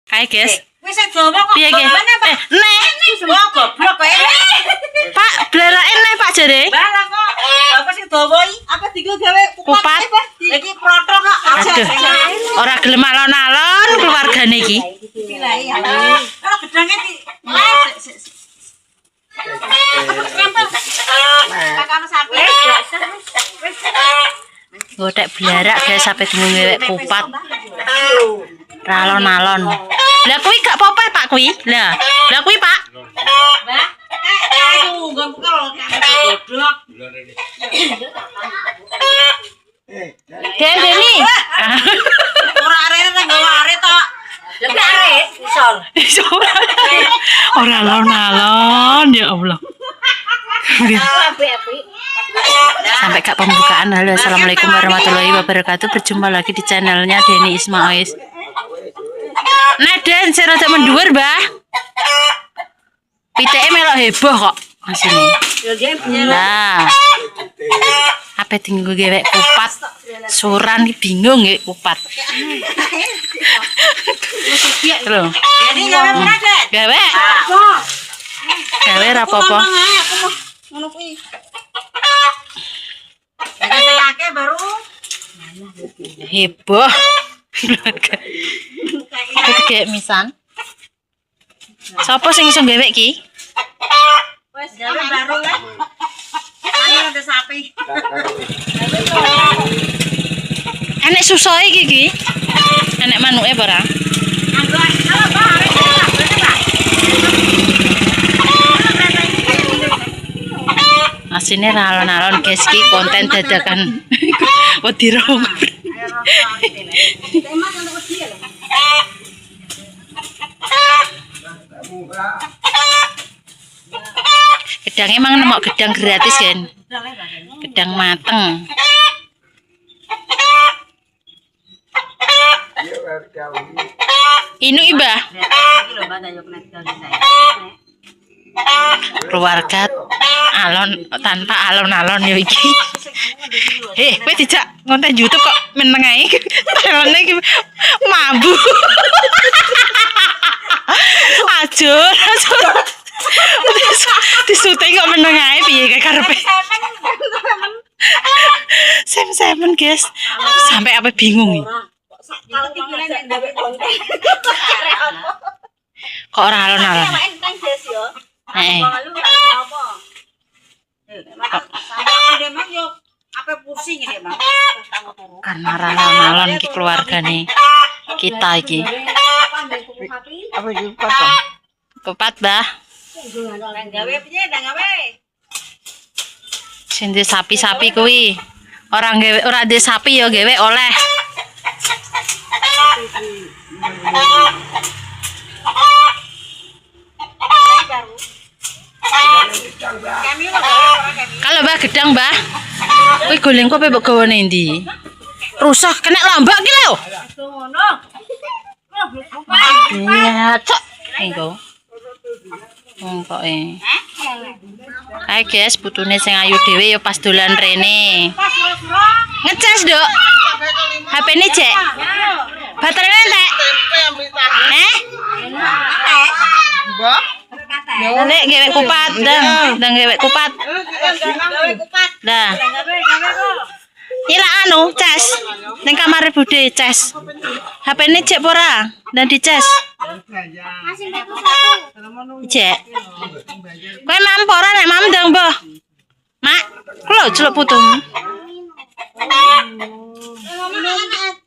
Kae, guys. Wis dawa kok. Piye iki? Nek. Wah, goblok kowe. Pak, blerake nek Pak jare. Balah kok. Apa sing dawa iki? Apa tinggal gawe Kupat. Iki proto kok aja. Aduh. Ora gelem alon-alon keluargane iki. Pilih ya. Kalau gedange iki. Kakakno sapi. Godek blarak guys sampai bingung ngewek kupat. Ralon-alon. Lah kuwi gak apa-apa Pak kuwi. Lah kuwi Pak. Mbak. Aduh, gak buka lho goblok. Deni. Ora arek nang gawe arek tok. Lah arek isor. Ora alon-alon ya Allah. Sampai kak pembukaan. Halo, assalamualaikum warahmatullahi wabarakatuh. Berjumpa lagi di channelnya Deni Ismail. Nah Den, saya rada menduar bah. PTM melok heboh kok asini. Nah, apa tinggal gewek kupat? Suran bingung ya kupat. Loh. Jadi gawe meneh, Gewek. Gawe rapopo. Ngono kuwi. Sing akeh baru Heboh. Apa kayak misan? Sopo sing iso gewek ki? wis gawe baru kan. Ayo ada sapi. Enek susoe iki ki. Enek manuke apa ora? Anggo apa arek lah, bener Pak. Asine alon-alon guys ki konten dadakan. Wedi rong. Gedang emang nemok gedang gratis kan? Gedang mateng. Inu ibah. Keluarga alon tanpa alon-alon yo iki. Kowe dijak ngonten YouTube kok meneng ae. Talene iki mambu. Ajur. Disuting kok meneng ae piye karepe. Sem-semen guys. Sampai apa bingung iki. Kok ora alon-alon. Heeh. Kan marah-marah iki keluargane kita iki. Apa iki kupat? Kupat, Bah. Gawe piye ndang gawe? Sing di sapi-sapi kuwi. Ora gawe ora di sapi ya gawe oleh. Kalau Mbah gedang, Mbah. Kuwi goleng kok mbok gawane ndi? Rusak kena lambak ki lho. Iya, cok. Engko. Engkoke. Hai guys, putune sing ayu dhewe ya pas dolan rene. Ngecas, Dok. HP-ne cek. Baterainya entek. Mbak. Nek gewek kupat, ndang gewek kupat. Dah. Ila anu, cas. Ning kamare Bude cas. HP-ne cek ora? Dan dicas. Cek. Kowe mampu ora nek mam ndang, Mbah? Mak, lho celuk putum.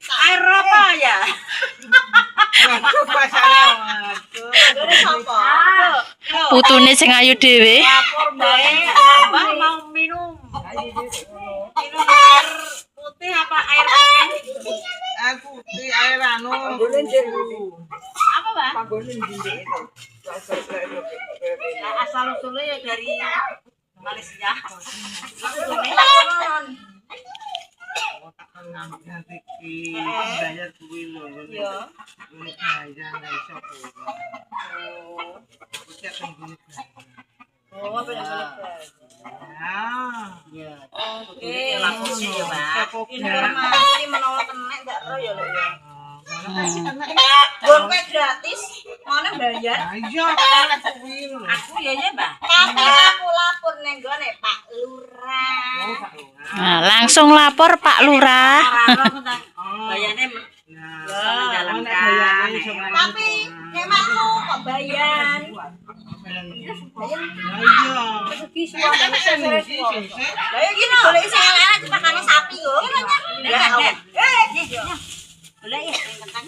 Air apa ya? Putune sing ayu dhewe. Mbak mau minum. Minum air putih apa air aneh? Air putih, air anu. Apa, Mbak? Asal usulnya ya dari Malaysia. Bayar kuwi lho. Iya. Ini bayar nang iso kok. Cek teng Oh, apa yang ya. Oke, langsung ya, Mbak. Informasi menawa kena enggak ro ya lho ya. Gon kowe gratis bayar. Nah, iya kan kuwi. Aku ya ya, Mbak. Tapi aku lapor ning gone Pak Lurah. Oh, Pak Lurah. Nah, langsung lapor Pak Lurah. Ora tentang bayarnya Nah, menjalankan. Tapi memangku kok bayar. Nah, iya. Rezeki suami sore suami. Lah ya gini, golek sing elek cepakane sapi yo. Ya, boleh ya, tekan.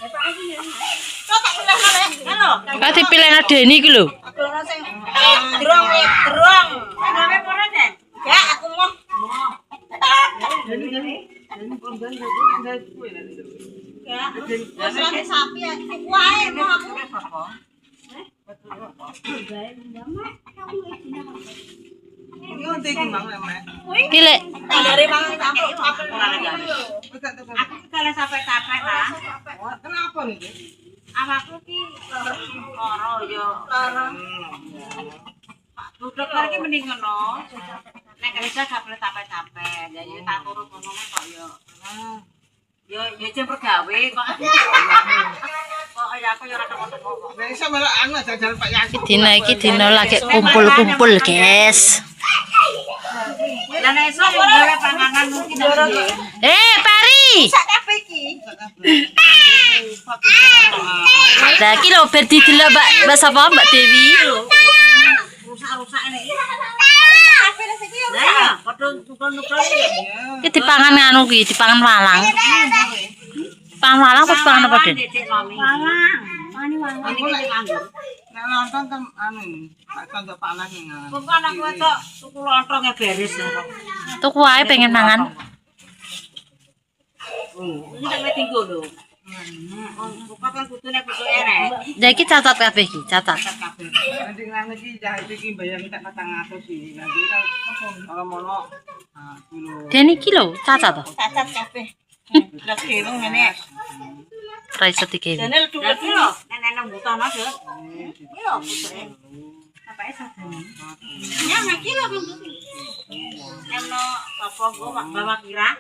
Ya Pak iki ya. Kok tak pilih lek. Halo. Kok dipilihno Deni iki lho. Aku ora sing drong. Gawe pore Den. Ya, aku mau. Ya, wis sapi ya. Wae mau aku. Ini untuk iki mang mek. Iki lek Dari mangan campur kapel. Aku Kalau sampai capek lah. kenapa nih? Awakku ki loro yo. Duduk lagi mending ngono. Nek kerja gak boleh capek-capek. Ya yo tak turun ngono kok yo. Yo jam pergawe kok. Kok ya aku yo ora teko-teko kok. Nek iso melok anu jajan Pak Yasin. iki dina lagi kumpul-kumpul, guys. Lah nek iso gawe panganan mungkin nggih. Pari. Sak kabeh iki. Lah iki lho ber didelok Mbak sapa Mbak Dewi. Rusak-rusak ini. Kabeh iki yo. Lah iya, padha tukul-tukul iki. Iki dipangan anu ki, dipangan walang. Pangan walang apa dipangan apa, Den? Walang. Mani walang. Ini iki nganggur. Nek nonton kan anu Pak Tonton Pak Anak nang. Kok anak wedok tuku lontonge beres. Tuku wae pengen mangan. Ini tak tinggo lho. Buka kan kudune kudu enek. Ya iki catat kabeh iki, catat. Nanti nang iki jahit iki bayar tak 400 sih. Nanti kan kalau mono kilo. Den iki lho, catat to. Cacat kabeh. Lah kene ngene. Ora iso dikewi. Dene duwe lho. Nenek nang butono, Dek. Iya, putre. Apa sadane? Ya, nek kilo kan. Eno apa go bawa kira?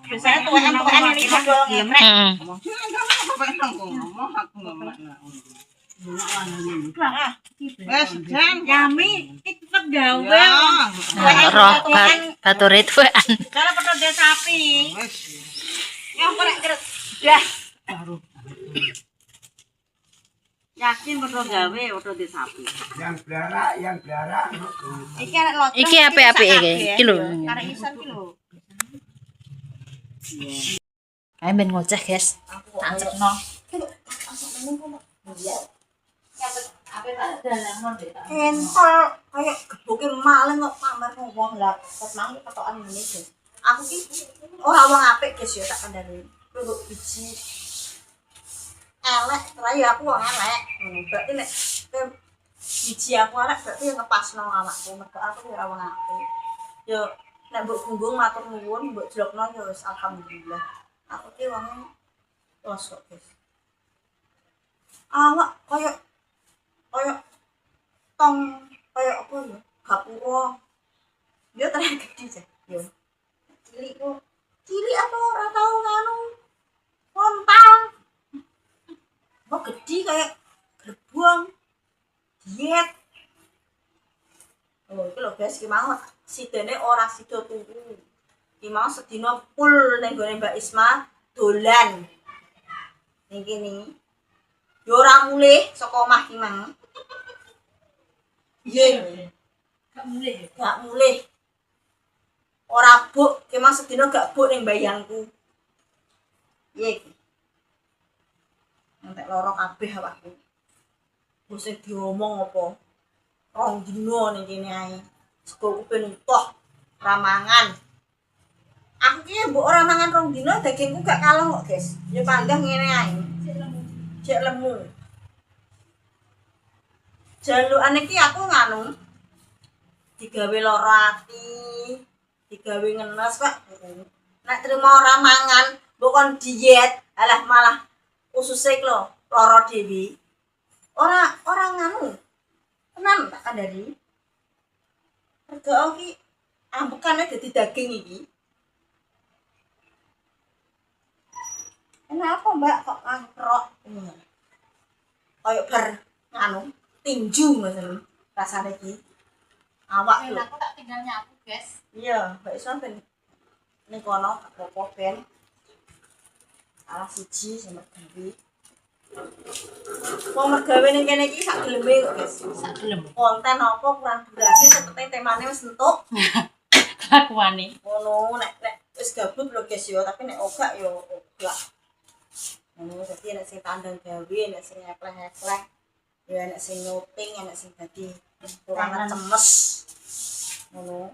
Biasanya tuan-tuan ini padha ngeprek. Heeh. Bapak nang ngomong aku ngomong. Wes jan Yami iki tetep gawe. Roh bature tuwean. Kalau padha de sapi. wes. Ya kok nek keret. Dah. Yakin padha gawe padha de sapi. Yang pelihara. Iki arek locok. Iki apik-apik iki. Iki lho. Arek isan ki lho. Ayo ben ngoceh, guys. Tak cepno. Entol kayak gebuke maling kok pamer wong lah. Ket mang ketokan ngene iki. Aku ki ora wong apik guys ya tak kandhani. Lho biji elek, rai aku wong elek. Berarti nek biji aku elek berarti ngepasno awakku. Mergo aku ora wong apik. Yo nek mbok gunggung matur nuwun, mbok jlokno ya wis alhamdulillah. Aku ki wonge los kok, guys. Awak koyo tong koyo apa ya? Gapura. Dia terang gede sih. Yo. Cilik kok. Cilik apa ora tau nganu. Kontal. Kok gede kayak gerbong. Diet. Oh, iki lho guys, iki mau sidene ora sida turu. Iki mau sedina full ning gone Mbak Isma dolan. Ning kene. Yo ora mulih saka omah ki mang. Iya. Gak mulih. Ora buk, ki mang sedina gak buk ning bayangku. Iya iki. Entek loro kabeh awakku. Wis diomong apa? Rong dino ning kene ae. Sego ben utuh ramangan. Aku ki mbok ora mangan rong dino dagingku gak kalong kok, guys. Ya panggah ngene ae. Cek lemu. Jalukane iki aku nganu digawe loro ati, digawe ngenes kok. Nek trimo ora mangan, mbok kon diet, alah malah ususe lho loro dhewe. Ora nganu. Tenan tak kandhani. Rega iki ambekane dadi daging iki. Kenapa Mbak kok angkrok? koyo bar nganu tinju ngoten rasane iki. Awak lho. Aku tak tinggal nyapu, guys. Iya, mbak iso ben ning kono apa ben. Alah siji sama gawe. Wong mergawe ning kene iki sak geleme kok, guys. Sak gelem. Konten apa kurang durasi seperti temane wis entuk. Kelakuane. Ngono nek wis gabut lho guys yo, tapi nek ogak yo ogak. Ngono dadi nek sing tandang gawe, nek sing ngekleh-ngekleh, ya nek sing nyuting, nek sing dadi kurang cemes. Ngono.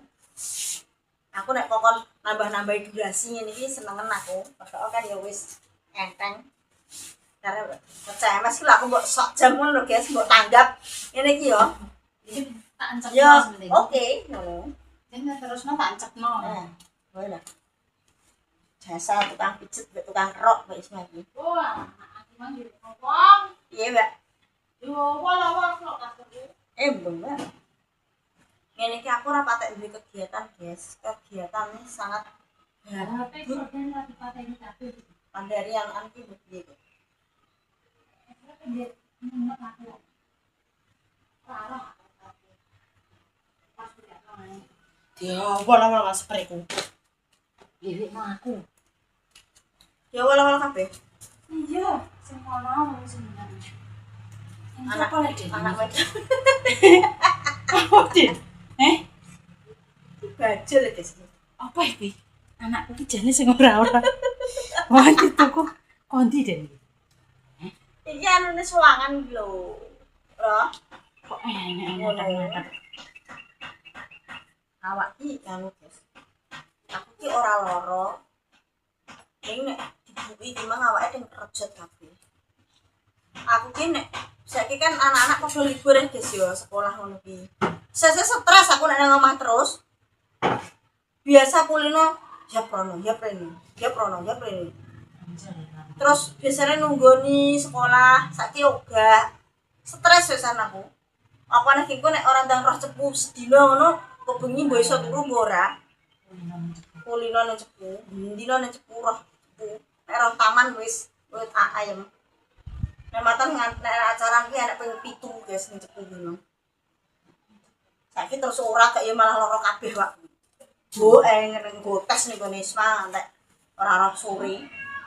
Aku nek kokon nambah-nambahi durasi ngene iki senengen aku. Padahal kan ya wis enteng. Karena percaya mas ki lho aku mbok sok jam ngono lho guys, mbok tanggap ngene iki yo. Iki tak ancapno Yo, sementing. oke, ngono. Dene terusno tak ancapno. Nah, boleh. Jasa tukang pijet, mbak tukang kerok, mbak Isma iki. Wah, aku mah yo ngomong. Iya, Mbak. Yo wala-wala kok kasih. Mbak. Ngene iki aku ora patek duwe kegiatan, guys. Kegiatannya sangat Tapi korban lagi pateni kabeh. pandarian anti piye kok. Dia wala-wala sepreku. Dewe aku. Ya wala-wala kabeh. Iya, sing ono wong sing nang. Anak anak wedok. Apa Din? Bajul guys. Apa iki? Anakku ki jane sing ora-ora. Wah, dituku kondi Den. Iki anune suwangan iki lho. Ora. Kok enak-enak. Awak ki anu guys. Aku ki ora lara. Ning nek dibuki ki mang awake teng kerjot kabeh. Aku ki nek saiki kan anak-anak padha libur ya guys yo sekolah ngono ki. Saya stres aku nek nang omah terus. Biasa kulino ya prono. Terus biasanya nunggoni sekolah, saiki yoga. Stres wisan aku. Apa nek iku nek ora ndang roh cepu sedina ngono, kok bengi mbok iso turu mbok ora? Kulino nang cepu, dina nang cepu roh cepu. Nek roh taman wis ayem. Nek matan nek acara iki anak ping 7 guys nang cepu dino. Saiki terus ora kok ya malah lara kabeh wak. Bu ngene gotes ning gone Isma nek ora roh sore.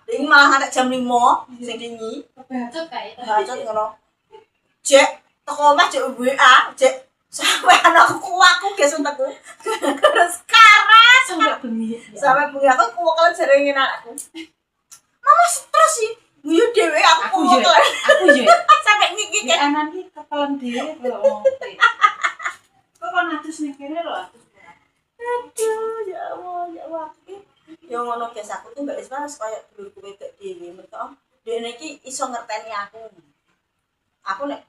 Iki malah nek jam 5 sing dingi. Bacot kae. Bacot ngono. Jek teko omah jek WA, jek sampe anakku aku guys untekku. Terus karas Sampai bengi. sampe bengi aku kuwekelen jarene anakku. Mama stres sih. Guyu dhewe aku kuwekelen. Aku yo. Sampe ngiki Di anan ki kekelan dhewe kok ngopi. Kok kon atus ning kene lho atus. Aduh, ya Allah. Ya ngono guys, aku tuh Mbak Isma kaya dulurku wedok dhewe. Mereka dene iki iso ngerteni aku. Aku nek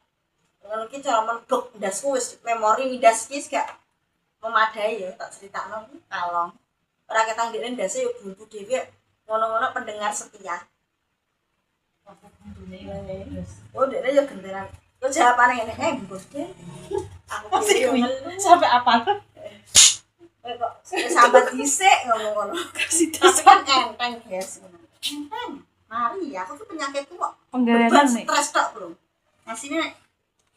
ngono iki cara mendok ndasku wis memori ndas iki gak memadai ya tak critakno iki kalong. Ora ketang ndekne ndase yo buntu dhewe. Ngono-ngono pendengar setia. Oh, ndekne yo genteran. Yo jawabane ngene, Bos. Aku Sampai apa? kok sahabat dhisik ngomong ngono. Kasih Tapi kan enteng guys. Enteng. Mari aku tuh penyakitku kok penggawean beban nih. stres tok, Bro. Asine nek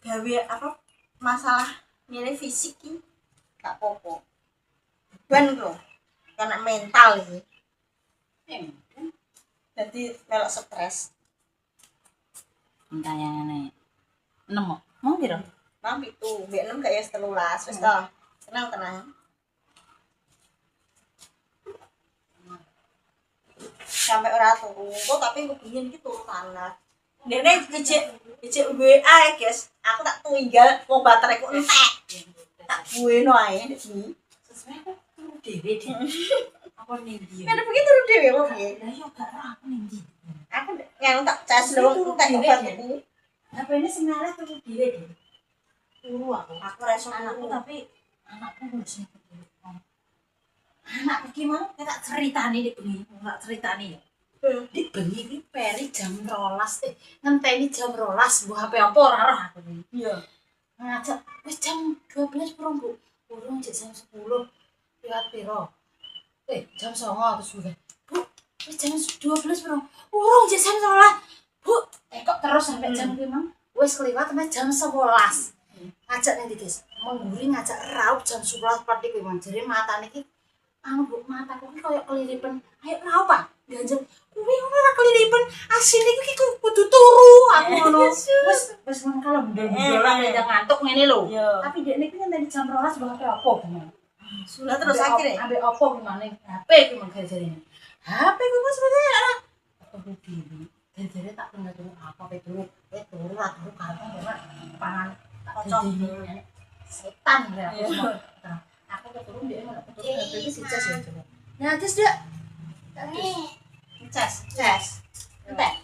gawe apa masalah ngene fisik ki gak apa-apa. Beban lho. Karena mental iki. Jadi melok stres. Entah yang aneh. 6 mau piro? Nang pitu, mbek 6 gak ya 13 wis to. Tenang. Sampai ora turu, tapi kepengin iki turu tanah. Dene ijek WA ya, guys. Aku tak tunggal wong bateraiku entek. Tak bueno ae iki. Sesuai kok turu dhewe deh. Apa ning ndi? Kan begitu turu dhewe kok piye? Lah yo gak aku ning ndi. Aku yang tak cas lho tak obat iki. Apa ini sengalah turu dhewe deh. Turu aku. Aku ora iso Anakku turu. tapi anakku wis anak iki mau tak ceritani nek bengi, tak ceritani ya. Dik bengi iki peri jam 12 ngenteni jam 12 mbok HP apa ora roh aku iki. Iya. Ngajak wis jam 12 piro, Bu? Urung jek jam 10. Liwat piro? Jam 09 terus gue. Bu, wis jam 12 piro? Urung jek jam 11. Bu, kok terus sampai jam 5? Wis kliwat sampe jam 11. Ngajak ning ndi, Guys? Mengguri ngajak raup jam 11 pati kuwi manjere matane iki anu Bu, mataku iki koyo keliripen. Ayo raup, Pak. Ganjel. Kuwi ora keliripen. Asine iki kudu turu aku ngono. Wis ngono kalau ndel-ndel ora ngantuk ngene lho. Tapi dekne iki nganti jam 12 bae apa gimana? Sudah terus akhirnya. Ambek apa gimana? HP ki mangke jarine. HP ku wis ora. Aku diri. Jadi tak tinggal dulu apa itu turu lah turu karena pangan Kocok. setan ya aku keturun dia mana keturun tapi si Ces ya coba nah Ces dia Ces entar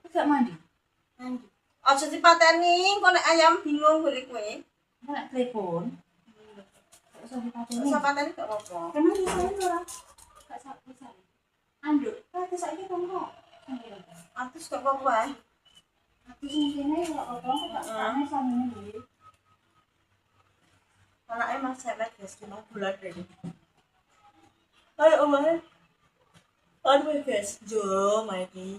enggak mandi Aja dipateni, kok nek ayam bingung golek kowe. enggak telepon usah dipateni Usah pateni gak apa-apa. karena di sana ora enggak bisa anduk tapi saiki kamu Atus gak apa-apa. aku sing kene ya apa enggak sama sama ini Anaknya Mas Semet guys, 5 bulan ini. Ayo omah. Aduh guys, jo maiki.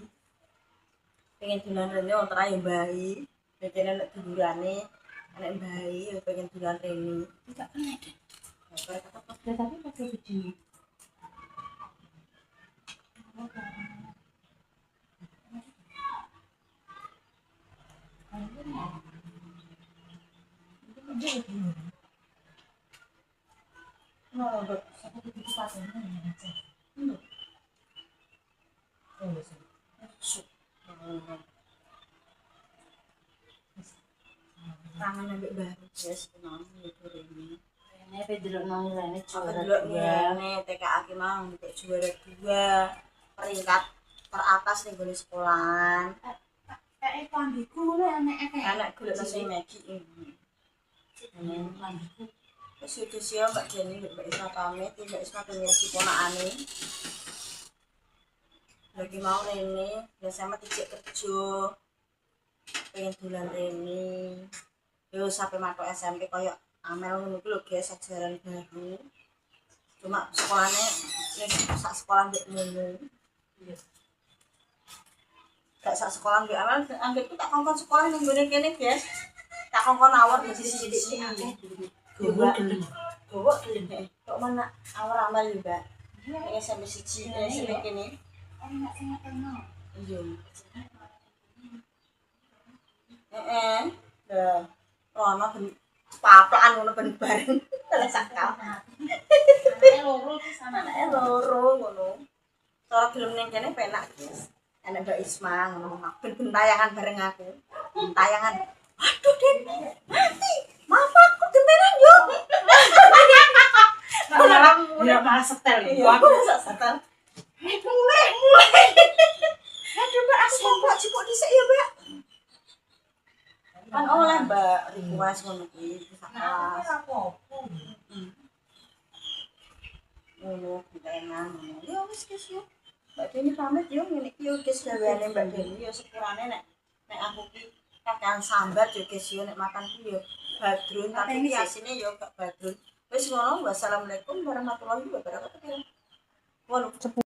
Pengen dolan rene ontara ya bayi. Pengen nek dulurane anak bayi ya pengen dolan rene. tidak kena deh tapi pakai begini Tangan ambek baru guys, kenal itu rene. ini pedelok nang rene Aku juara dulu dua nih TKA mang untuk juara 2 peringkat teratas nih gue sekolahan. kayak pambiku ngono anek Anak gue masih Megi ini. pambiku Terus itu sih Mbak Jenny, Mbak Isma pamit, Mbak Isma pengen si ponakane. Lagi mau rene, ya sama tijek kerja. Pengen bulan rene. Yo sampai masuk SMP koyo Amel ngono ku lho guys, ajaran baru. Cuma sekolahnya wis sak sekolah mbek ngono. Gak sak sekolah mbek Amel, anggapku tak kongkon sekolah ning ngene kene guys. Tak kongkon awor di sisi-sisi akeh. Gowo gelem. Gowo gelem. Kok mana awor Amel yo, Mbak? Ini SMP 1, SMP kene. enak sing kenal Iya. Lah, ono ben paplakan ngono ben bareng. Lah sakal. anake loro iki sama Anake loro ngono. Cara gelem ning kene penak, Guys. Anak Mbak Isma ngono, ben tayangan bareng aku. Tayangan. Aduh, Den. Mati. Mamaku demenan yo. malah setel Aku sak setel. Mulai. Aduh, Mbak, aku kok cipok dhisik ya, Mbak. Kan oleh Mbak request ngono kuwi sak kelas. Ngono ditenang ngono. Ya wis guys yo. Mbak Deni pamit yo ngene iki yo guys gaweane Mbak Deni yo sepurane nek aku ki kakean sambat yo guys yo nek makan ki yo badrun tapi ki asine yo gak badrun. Wis ngono, wassalamualaikum warahmatullahi wabarakatuh. Waduh.